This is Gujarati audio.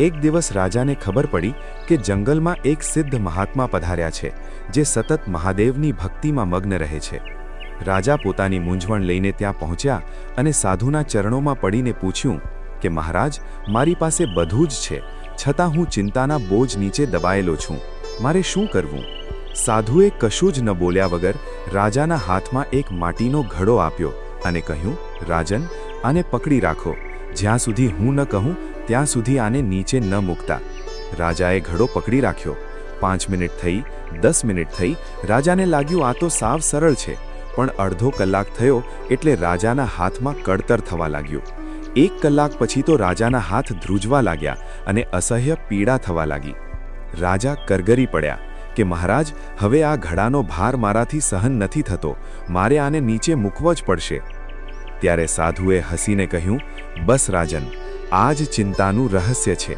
એક દિવસ રાજાને ખબર પડી કે જંગલમાં એક સિદ્ધ મહાત્મા પધાર્યા છે, જે સતત મહાદેવની ભક્તિમાં મગ્ન રહે છે. રાજા પોતાની મૂંઝવણ લઈને ત્યાં પહોંચ્યા અને સાધુના ચરણોમાં પડીને પૂછ્યું કે મહારાજ, મારી પાસે બધું જ છે, છતાં હું ચિંતાના બોજ નીચે દબાયેલો છું. મારે શું કરવું? સાધુએ કશું જ ન બોલ્યા વગર રાજાના હાથમાં એક માટીનો ઘડો આપ્યો અને કહ્યું, રાજન, આને પકડી રાખો. જ્યાં સુધી હું ન કહું ત્યાં સુધી આને નીચે ન મૂકતા. રાજાએ ઘડો પકડી રાખ્યો. 5 મિનિટ થઈ, 10 મિનિટ થઈ. રાજાને લાગ્યું આ તો સાવ સરળ છે, પણ અડધો કલાક થયો એટલે રાજાના હાથમાં કળતર થવા લાગ્યું. 1 કલાક પછી તો રાજાના હાથ ધ્રુજવા લાગ્યા અને અસહ્ય પીડા થવા લાગી. રાજા કરગરી પડ્યા કે મહારાજ, હવે આ ઘડાનો ભાર મારાથી સહન નથી થતો, મારે આને નીચે મૂકવો જ પડશે. ત્યારે સાધુએ હસીને કહ્યું, બસ રાજન, આ જ ચિંતાનું રહસ્ય છે.